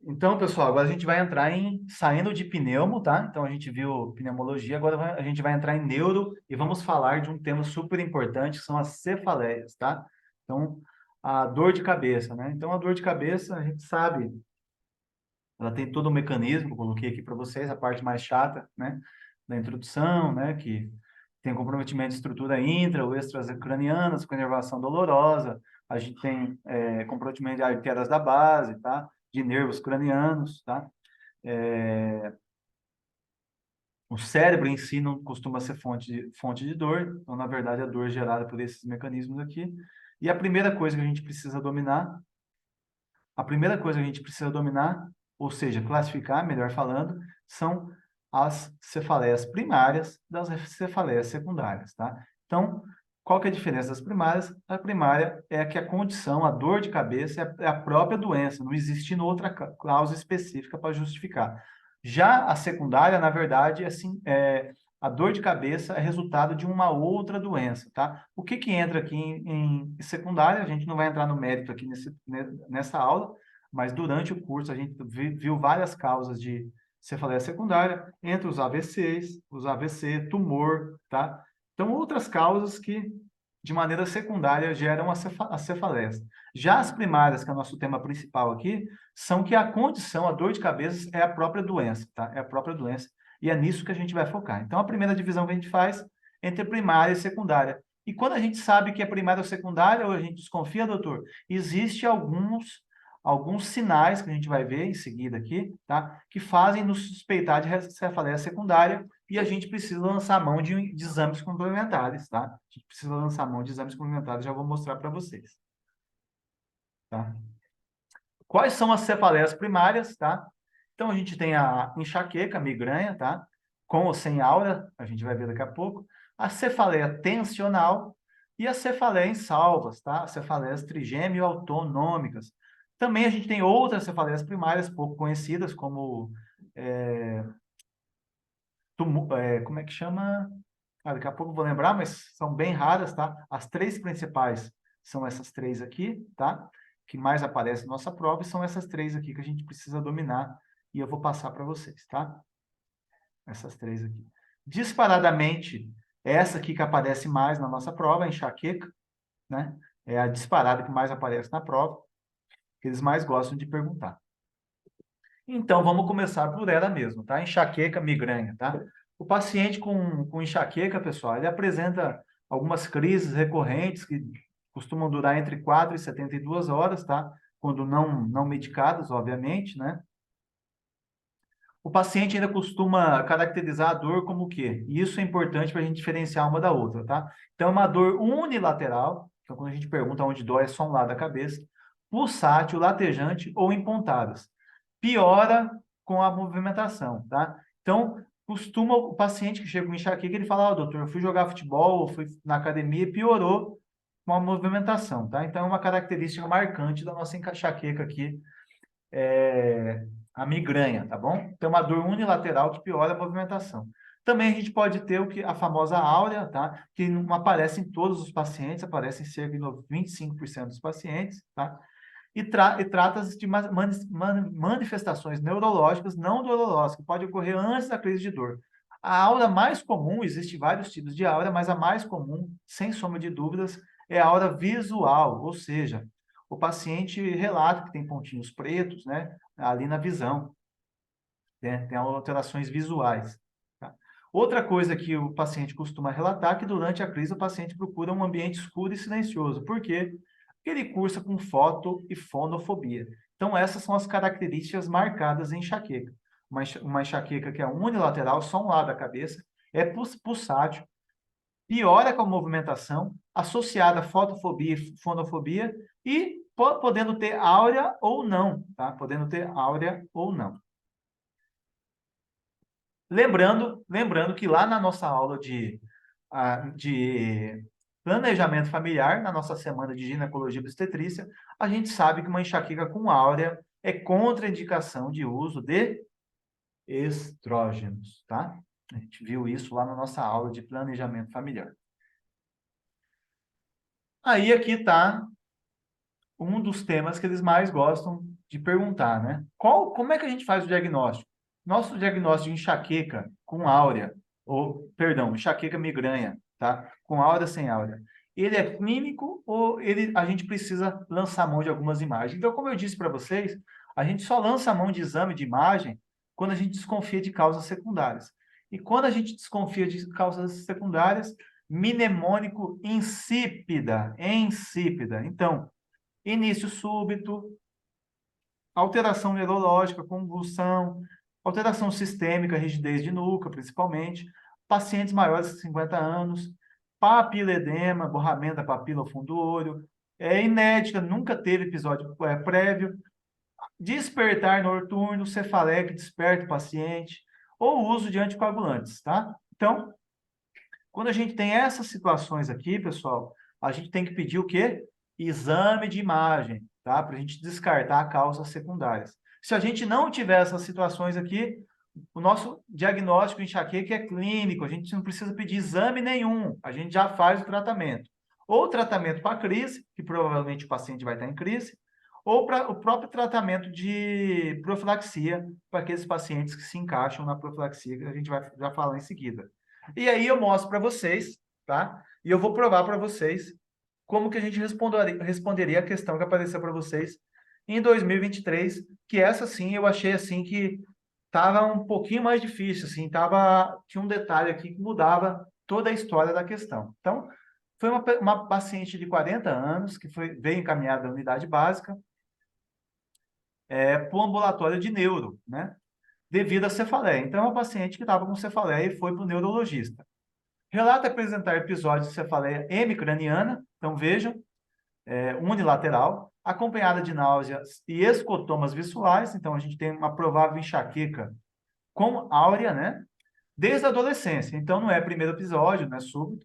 Então, pessoal, agora a gente vai entrar saindo de pneumo, tá? Então, a gente viu pneumologia, agora a gente vai entrar em neuro e vamos falar de um tema super importante, que são as cefaleias, tá? Então, a dor de cabeça, né? Então, a dor de cabeça, a gente sabe, ela tem todo um mecanismo, coloquei aqui para vocês, a parte mais chata, né? Da introdução, né? Que tem comprometimento de estrutura intra ou extracranianas, com inervação dolorosa, a gente tem comprometimento de artérias da base, tá? De nervos cranianos, tá? É, o cérebro em si não costuma ser fonte de dor, então, na verdade, a dor é gerada por esses mecanismos aqui. E a primeira coisa que a gente precisa dominar, ou seja, classificar, melhor falando, são as cefaleias primárias das cefaleias secundárias, tá? Então, qual que é a diferença das primárias? A primária é que a condição, a dor de cabeça, é a própria doença, não existe outra causa específica para justificar. Já a secundária, na verdade, assim, a dor de cabeça é resultado de uma outra doença, tá? O que que entra aqui em secundária? A gente não vai entrar no mérito aqui nessa aula, mas durante o curso a gente viu várias causas de cefaleia secundária, entre os AVC, tumor, tá? Então, outras causas que, de maneira secundária, geram as cefaleias. Já as primárias, que é o nosso tema principal aqui, são que a condição, a dor de cabeça, é a própria doença, tá? É a própria doença. E é nisso que a gente vai focar. Então, a primeira divisão que a gente faz entre primária e secundária. E quando a gente sabe que é primária ou secundária, ou a gente desconfia, doutor, existe alguns sinais que a gente vai ver em seguida aqui, tá? Que fazem nos suspeitar de cefaleia secundária e a gente precisa lançar mão de exames complementares, tá? A gente precisa lançar mão de exames complementares, já vou mostrar para vocês, tá? Quais são as cefaleias primárias, tá? Então, a gente tem a enxaqueca, a migrânia, tá? Com ou sem aura, a gente vai ver daqui a pouco. A cefaleia tensional e a cefaleia em salvas, tá? As cefaleias trigêmeo autonômicas. Também a gente tem outras cefaleias primárias pouco conhecidas, como... como é que chama? Ah, daqui a pouco eu vou lembrar, mas são bem raras, tá? As três principais são essas três aqui, tá? Que mais aparecem na nossa prova, e são essas três aqui que a gente precisa dominar, e eu vou passar para vocês, tá? Essas três aqui. Disparadamente, essa aqui que aparece mais na nossa prova, a enxaqueca, né? É a disparada que mais aparece na prova, que eles mais gostam de perguntar. Então, vamos começar por ela mesmo, tá? Enxaqueca, migrânia, tá? O paciente com enxaqueca, pessoal, ele apresenta algumas crises recorrentes que costumam durar entre 4 e 72 horas, tá? Quando não medicadas, obviamente, né? O paciente ainda costuma caracterizar a dor como o quê? E isso é importante para a gente diferenciar uma da outra, tá? Então, é uma dor unilateral, então quando a gente pergunta onde dói, é só um lado da cabeça, pulsátil, latejante ou em pontadas. Piora com a movimentação, tá? Então, costuma o paciente que chega com enxaqueca, ele fala, doutor, eu fui jogar futebol, ou fui na academia e piorou com a movimentação, tá? Então, é uma característica marcante da nossa enxaqueca aqui, a migrânia, tá bom? Tem uma dor unilateral que piora a movimentação. Também a gente pode ter a famosa áurea, tá? Que não aparece em todos os pacientes, aparece em cerca de 25% dos pacientes, tá? E trata-se de manifestações neurológicas não dolorosas, que pode ocorrer antes da crise de dor. A aura mais comum, existe vários tipos de aura, mas a mais comum, sem sombra de dúvidas, é a aura visual, ou seja, o paciente relata que tem pontinhos pretos, né, ali na visão, né, tem alterações visuais. Tá? Outra coisa que o paciente costuma relatar é que durante a crise o paciente procura um ambiente escuro e silencioso. Por quê? Porque ele cursa com foto e fonofobia. Então, essas são as características marcadas em enxaqueca. Uma enxaqueca que é unilateral, só um lado da cabeça, é pulsátil, piora com a movimentação, associada a fotofobia e fonofobia, e podendo ter áurea ou não, tá? Podendo ter áurea ou não. Lembrando que lá na nossa aula de planejamento familiar, na nossa semana de ginecologia e obstetrícia, a gente sabe que uma enxaqueca com áurea é contraindicação de uso de estrógenos, tá? A gente viu isso lá na nossa aula de planejamento familiar. Aí aqui está um dos temas que eles mais gostam de perguntar, né? Como é que a gente faz o diagnóstico? Nosso diagnóstico de enxaqueca com áurea, ou, perdão, enxaqueca migrânia, tá? Com áurea sem áurea. Ele é clínico ou a gente precisa lançar mão de algumas imagens? Então, como eu disse para vocês, a gente só lança a mão de exame de imagem quando a gente desconfia de causas secundárias. E quando a gente desconfia de causas secundárias, mnemônico insípida, insípida. Então, início súbito, alteração neurológica, convulsão, alteração sistêmica, rigidez de nuca, principalmente, pacientes maiores de 50 anos, papiledema, borramento da papila ao fundo do olho, é inédita, nunca teve episódio prévio, despertar noturno, cefaleia que desperta o paciente, ou uso de anticoagulantes, tá? Então, quando a gente tem essas situações aqui, pessoal, a gente tem que pedir o quê? Exame de imagem, tá? Para a gente descartar causas secundárias. Se a gente não tiver essas situações aqui, o nosso diagnóstico de enxaqueca é clínico, a gente não precisa pedir exame nenhum, a gente já faz o tratamento. Ou o tratamento para crise, que provavelmente o paciente vai estar em crise, ou para o próprio tratamento de profilaxia, para aqueles pacientes que se encaixam na profilaxia, que a gente vai já falar em seguida. E aí eu mostro para vocês, tá? E eu vou provar para vocês como que a gente responderia a questão que apareceu para vocês em 2023, que essa sim eu achei assim que estava um pouquinho mais difícil, assim, tinha um detalhe aqui que mudava toda a história da questão. Então, foi uma paciente de 40 anos que veio encaminhada da unidade básica para o ambulatório de neuro, né? Devido à cefaleia. Então, é uma paciente que estava com cefaleia e foi para o neurologista. Relata apresentar episódios de cefaleia hemicraniana, então vejam, unilateral, acompanhada de náuseas e escotomas visuais, então a gente tem uma provável enxaqueca com áurea, né? Desde a adolescência, então não é primeiro episódio, não é súbito,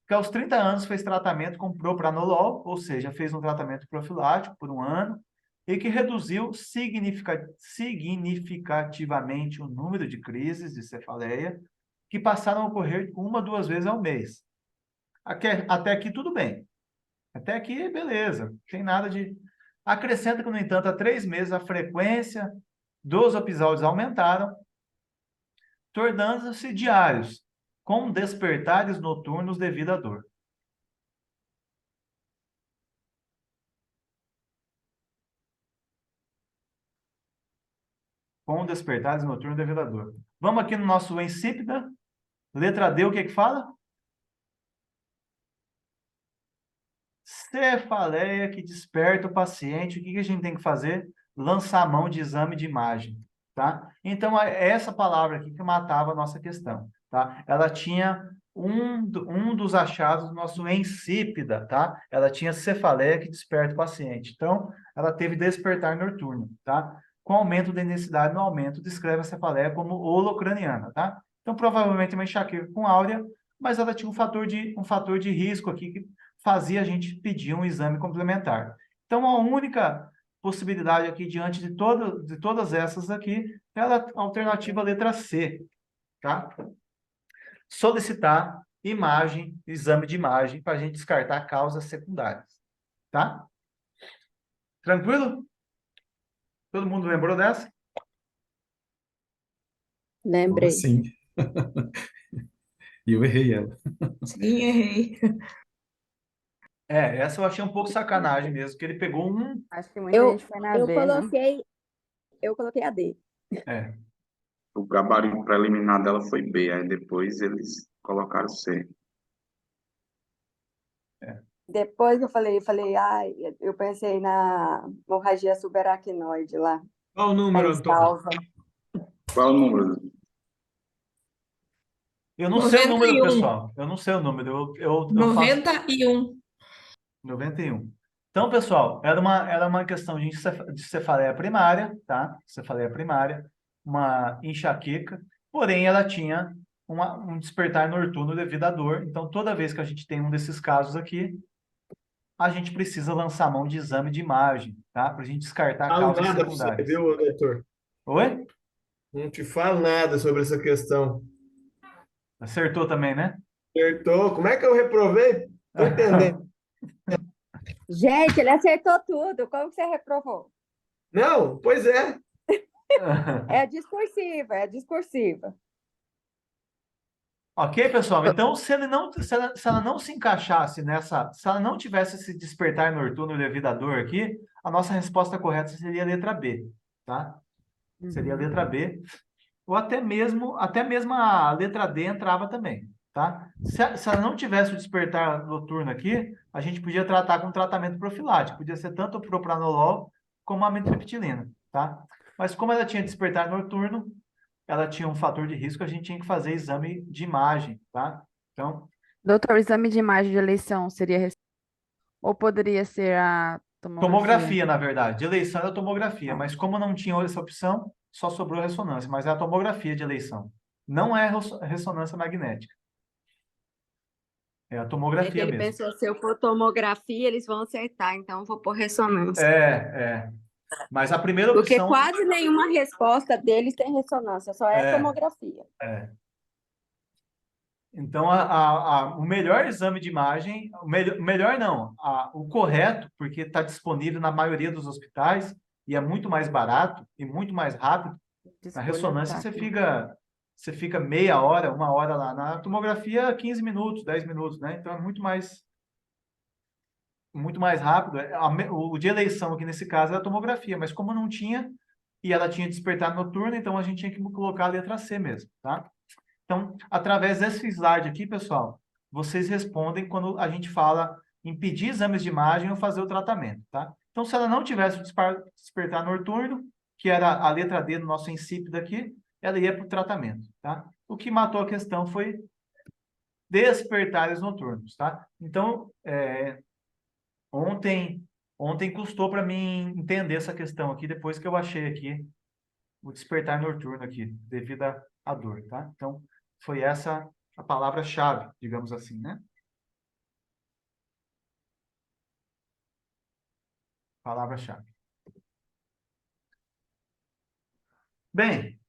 que aos 30 anos fez tratamento com propranolol, ou seja, fez um tratamento profilático por um ano, e que reduziu significativamente o número de crises de cefaleia, que passaram a ocorrer uma, duas vezes ao mês. Até aqui tudo bem. Até aqui, beleza. Não tem nada de... Acrescenta que, no entanto, há 3 meses a frequência dos episódios aumentaram, tornando-se diários, com despertares noturnos devido à dor. Com despertares noturnos devido à dor. Vamos aqui no nosso insípida. Letra D, o que que fala? Cefaleia que desperta o paciente. O que que a gente tem que fazer? Lançar a mão de exame de imagem, tá? Então, é essa palavra aqui que matava a nossa questão, tá? Ela tinha um dos achados do nosso insípida, tá? Ela tinha cefaleia que desperta o paciente. Então, ela teve despertar noturno, tá? Com aumento da intensidade no aumento, descreve a cefaleia como holocraniana, tá? Então, provavelmente uma enxaqueca com áurea, mas ela tinha um fator de risco aqui que fazia a gente pedir um exame complementar. Então, a única possibilidade aqui, diante de todas essas aqui, é a alternativa letra C, tá? Solicitar imagem, exame de imagem, para a gente descartar causas secundárias, tá? Tranquilo? Todo mundo lembrou dessa? Como Lembrei. assim? E eu errei ela. Sim, errei. Essa eu achei um pouco sacanagem mesmo, que ele pegou um... Acho que muita Eu, gente foi na eu B, né? coloquei a D. O gabarito preliminar dela foi B, aí depois eles colocaram C. Depois que eu falei, ai, eu pensei na hemorragia subaracnoide lá. Qual o número, Eles Antônio? causam. Qual é o número? Eu não sei o número, 91. pessoal. Eu não sei o número. Eu faço... 91. 91. Então, pessoal, era uma questão de cefaleia primária, tá? Cefaleia primária, uma enxaqueca, porém ela tinha um despertar noturno devido à dor. Então, toda vez que a gente tem um desses casos aqui, a gente precisa lançar mão de exame de imagem, tá? Para a gente descartar Falo causas nada para você, secundárias. viu, doutor? Oi? Não te falo nada sobre essa questão. Acertou também, né? Acertou. Como é que eu reprovei? Tô entendendo. Gente, ele acertou tudo. Como que você reprovou? Não, pois é. É a discursiva, é a discursiva. Ok, pessoal? Então, se ela não se encaixasse nessa, se ela não tivesse esse despertar noturno devido à dor aqui, a nossa resposta correta seria a letra B, tá? Seria a letra B, ou até mesmo a letra D entrava também, tá? Se ela não tivesse o despertar noturno aqui, a gente podia tratar com tratamento profilático, podia ser tanto o propranolol como a amitriptilina, tá? Mas como ela tinha despertar noturno, ela tinha um fator de risco, a gente tinha que fazer exame de imagem, tá? Então, Doutor, o exame de imagem de eleição seria ou poderia ser a tomografia? tomografia, na verdade. De eleição era tomografia, mas como não tinha essa opção, só sobrou ressonância, mas é a tomografia de eleição. Não é ressonância magnética. É a É que tomografia ele mesmo. pensou, se eu for tomografia, eles vão acertar, então eu vou por ressonância. É. Mas a primeira Porque opção quase nenhuma resposta deles tem ressonância, só é é, tomografia. é. Então, o melhor exame de imagem, melhor não, o correto, porque está disponível na maioria dos hospitais e é muito mais barato e muito mais rápido. De Na escolha ressonância tática. você fica meia hora, uma hora lá. Na tomografia, 15 minutos, 10 minutos, né? Então é muito mais rápido. O de eleição aqui nesse caso era a tomografia, mas como não tinha, e ela tinha despertar noturno, então a gente tinha que colocar a letra C mesmo, tá? Então, através desse slide aqui, pessoal, vocês respondem quando a gente fala em pedir exames de imagem ou fazer o tratamento, tá? Então, se ela não tivesse o despertar noturno, que era a letra D do nosso insípido aqui, ela ia para o tratamento, tá? O que matou a questão foi despertares noturnos, tá? Então, ontem custou para mim entender essa questão aqui, depois que eu achei aqui o despertar noturno aqui, devido à dor, tá? Então, foi essa a palavra-chave, digamos assim, né? Palavra-chave. Bem,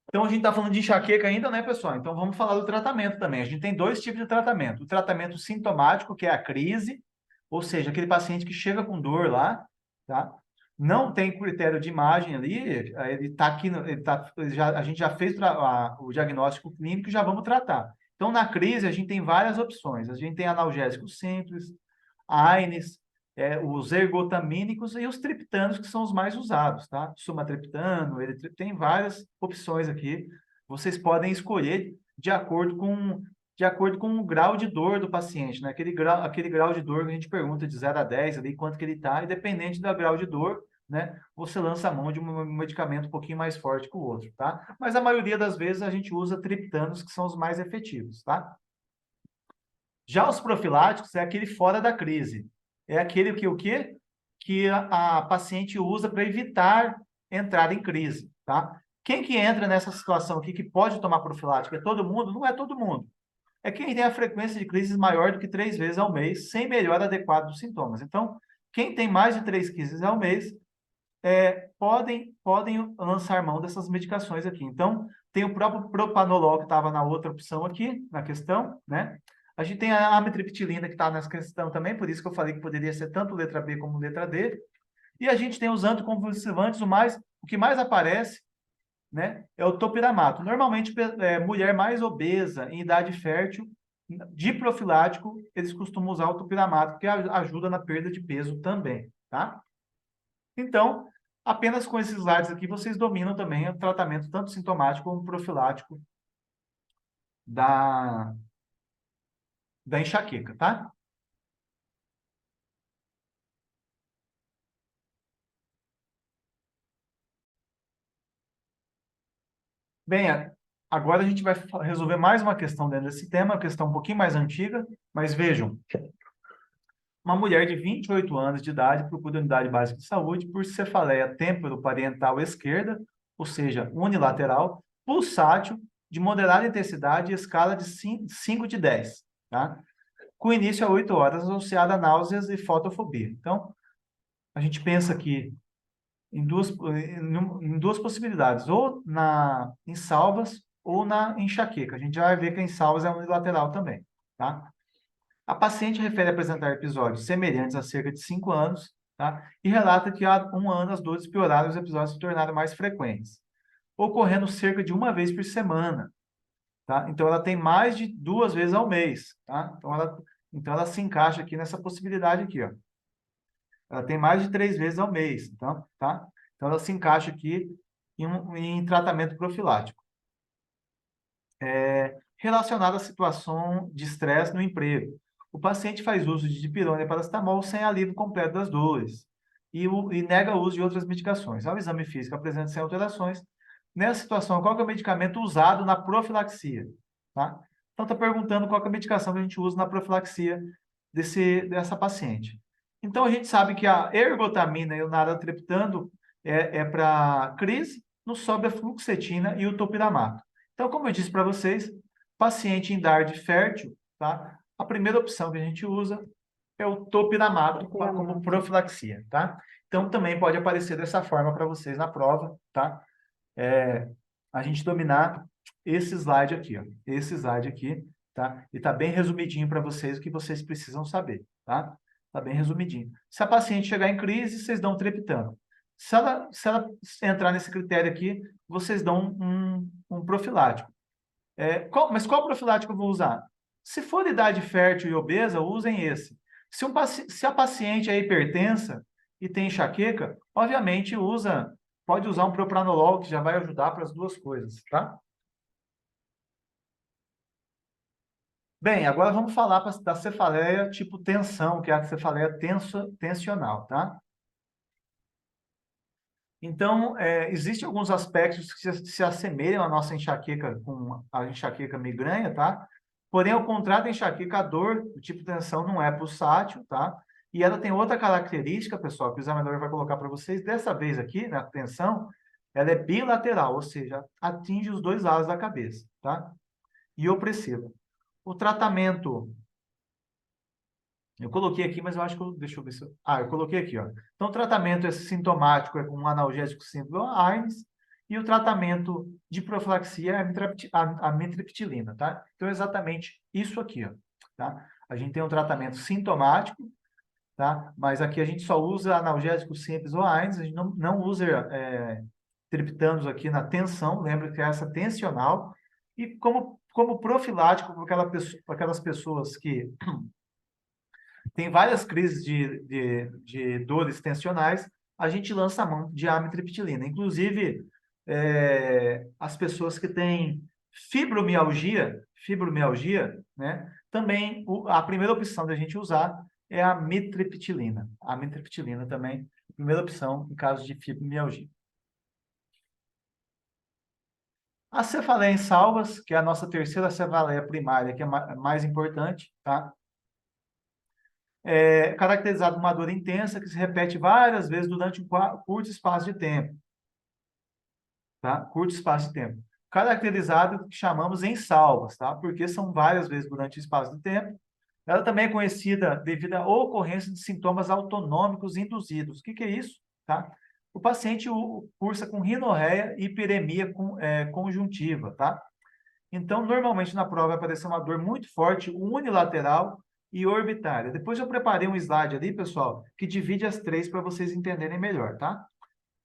então a gente está falando de enxaqueca ainda, né, pessoal? Então vamos falar do tratamento também. A gente tem dois tipos de tratamento. O tratamento sintomático, que é a crise, ou seja, aquele paciente que chega com dor lá, tá? Não tem critério de imagem ali, ele está aqui, a gente já fez o diagnóstico clínico e já vamos tratar. Então, na crise, a gente tem várias opções. A gente tem analgésicos simples, AINES, os ergotamínicos e os triptanos, que são os mais usados, tá? Sumatriptano, tem várias opções aqui. Vocês podem escolher de acordo com o grau de dor do paciente, né? Aquele grau de dor que a gente pergunta de 0 a 10, ali, quanto que ele está, e dependente do grau de dor, né? Você lança a mão de um medicamento um pouquinho mais forte que o outro, tá? Mas a maioria das vezes a gente usa triptanos, que são os mais efetivos, tá? Já os profiláticos é aquele fora da crise. É aquele que o quê? Que a paciente usa para evitar entrar em crise, tá? Quem que entra nessa situação aqui que pode tomar profilático? É todo mundo? Não é todo mundo. É quem tem a frequência de crises maior do que 3 vezes ao mês, sem melhora adequada dos sintomas. Então, quem tem mais de 3 crises ao mês, podem lançar mão dessas medicações aqui. Então, tem o próprio propanolol, que estava na outra opção aqui, na questão, né? A gente tem a amitriptilina, que está nessa questão também, por isso que eu falei que poderia ser tanto letra B como letra D. E a gente tem os anticonvulsivantes, o que mais aparece, né, é o topiramato. Normalmente, mulher mais obesa, em idade fértil, de profilático, eles costumam usar o topiramato, que ajuda na perda de peso também, tá? Então, apenas com esses slides aqui, vocês dominam também o tratamento tanto sintomático como profilático da enxaqueca, tá? Bem, agora a gente vai resolver mais uma questão dentro desse tema, uma questão um pouquinho mais antiga, mas vejam, uma mulher de 28 anos de idade procura unidade básica de saúde por cefaleia temporoparietal esquerda, ou seja, unilateral, pulsátil, de moderada intensidade e escala de 5 de 10, tá? Com início a 8 horas, associada a náuseas e fotofobia. Então, a gente pensa aqui em duas possibilidades, ou em salvas ou na enxaqueca. A gente já vai ver que em salvas é unilateral também, tá? A paciente refere apresentar episódios semelhantes há cerca de 5 anos, tá? E relata que há um ano as dores pioraram e os episódios se tornaram mais frequentes, ocorrendo cerca de uma vez por semana, tá? Então, ela tem mais de 2 vezes ao mês, tá? Então, ela se encaixa aqui nessa possibilidade aqui, ó. Ela tem mais de 3 vezes ao mês, então, tá? Então, ela se encaixa aqui em tratamento profilático. Relacionado à situação de estresse no emprego. O paciente faz uso de dipirona e paracetamol sem alívio completo das dores e nega o uso de outras medicações. Ao exame físico apresenta sem alterações. Nessa situação, qual que é o medicamento usado na profilaxia? Tá? Então, está perguntando qual que é a medicação que a gente usa na profilaxia dessa paciente. Então, a gente sabe que a ergotamina e o naratriptano é para crise, nos sobra a fluoxetina e o topiramato. Então, como eu disse para vocês, paciente em idade fértil, tá? A primeira opção que a gente usa é o topiramato como profilaxia, tá? Então, também pode aparecer dessa forma para vocês na prova, tá? A gente dominar esse slide aqui, ó. Esse slide aqui, tá? E tá bem resumidinho para vocês o que vocês precisam saber, tá? Tá bem resumidinho. Se a paciente chegar em crise, vocês dão triptano. Se ela entrar nesse critério aqui, vocês dão um profilático. Mas qual profilático eu vou usar? Se for idade fértil e obesa, usem esse. Se a paciente é hipertensa e tem enxaqueca, obviamente pode usar um propranolol, que já vai ajudar para as duas coisas, tá? Bem, agora vamos falar da cefaleia tipo tensão, que é a cefaleia tensional, tá? Então, existem alguns aspectos que se assemelham à nossa enxaqueca, com a enxaqueca migrânia, tá? Porém, ao contrário da enxaqueca, a dor do tipo tensão não é pulsátil, tá? E ela tem outra característica, pessoal, que o examinador vai colocar para vocês. Dessa vez aqui, na tensão, ela é bilateral, ou seja, atinge os dois lados da cabeça, tá? E opressiva. O tratamento... Eu coloquei aqui, mas eu acho que deixa eu ver se eu... eu coloquei aqui, ó. Então, o tratamento sintomático é com um analgésico simples, ARNS, e o tratamento de profilaxia é a amitriptilina, tá? Então, é exatamente isso aqui, ó, tá? A gente tem um tratamento sintomático, tá? Mas aqui a gente só usa analgésico simples ou ARNS, a gente não usa triptanos aqui na tensão, lembra que é essa tensional, e como profilático para aquelas pessoas que tem várias crises de dores tensionais, a gente lança a mão de amitriptilina. Inclusive, as pessoas que têm fibromialgia, né, também a primeira opção da gente usar é a amitriptilina. A amitriptilina também, primeira opção em caso de fibromialgia. A cefaleia em salvas, que é a nossa terceira cefaleia primária, que é mais importante, tá? Caracterizado por uma dor intensa que se repete várias vezes durante um curto espaço de tempo. Tá? Curto espaço de tempo. Caracterizado que chamamos em salvas, tá? Porque são várias vezes durante o espaço de tempo. Ela também é conhecida devido à ocorrência de sintomas autonômicos induzidos. O que é isso? Tá? O paciente cursa com rinorreia e hiperemia conjuntiva, tá? Então, normalmente na prova vai aparecer uma dor muito forte, unilateral e orbitária. Depois eu preparei um slide ali, pessoal, que divide as três para vocês entenderem melhor, tá?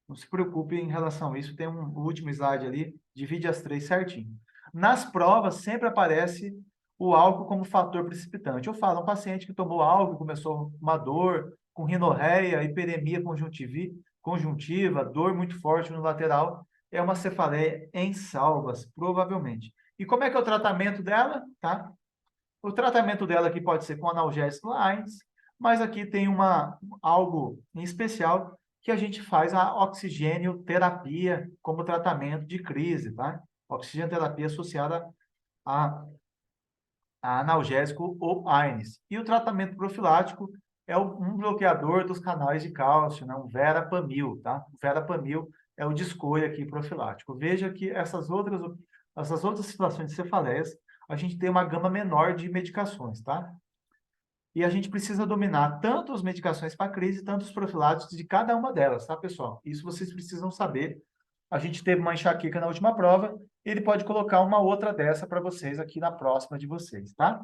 Não se preocupe em relação a isso, tem um último slide ali, divide as três certinho. Nas provas, sempre aparece o álcool como fator precipitante. Eu falo, um paciente que tomou álcool, começou uma dor, com rinorreia, hiperemia conjuntiva, dor muito forte no lateral, é uma cefaleia em salvas, provavelmente. E como é que é o tratamento dela? Tá? O tratamento dela aqui pode ser com analgésico ARNS, mas aqui tem algo em especial que a gente faz a oxigênio-terapia como tratamento de crise, tá? Oxigênio-terapia associada a analgésico ou ARNS. E o tratamento profilático é um bloqueador dos canais de cálcio, né? Um verapamil, tá? O verapamil é o de escolha aqui profilático. Veja que essas outras situações de cefaleias, a gente tem uma gama menor de medicações, tá? E a gente precisa dominar tanto as medicações para crise, tanto os profiláticos de cada uma delas, tá, pessoal? Isso vocês precisam saber. A gente teve uma enxaqueca na última prova, ele pode colocar uma outra dessa para vocês aqui na próxima de vocês, tá?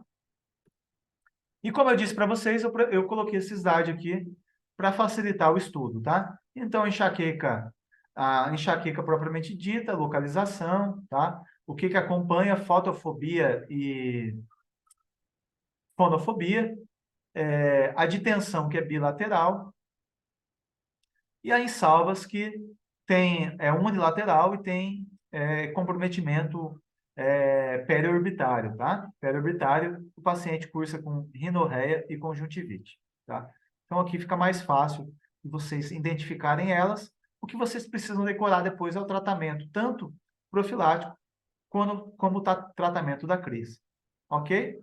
E como eu disse para vocês, eu coloquei esse slide aqui para facilitar o estudo, tá? Então, a enxaqueca propriamente dita, localização, tá? O que acompanha fotofobia e fonofobia, a ditensão, que é bilateral, e a insalvas, que é unilateral e tem comprometimento periorbitário, tá? Periorbitário, o paciente cursa com rinorreia e conjuntivite, tá? Então, aqui fica mais fácil de vocês identificarem elas. O que vocês precisam decorar depois é o tratamento, tanto profilático como o tratamento da crise. Ok?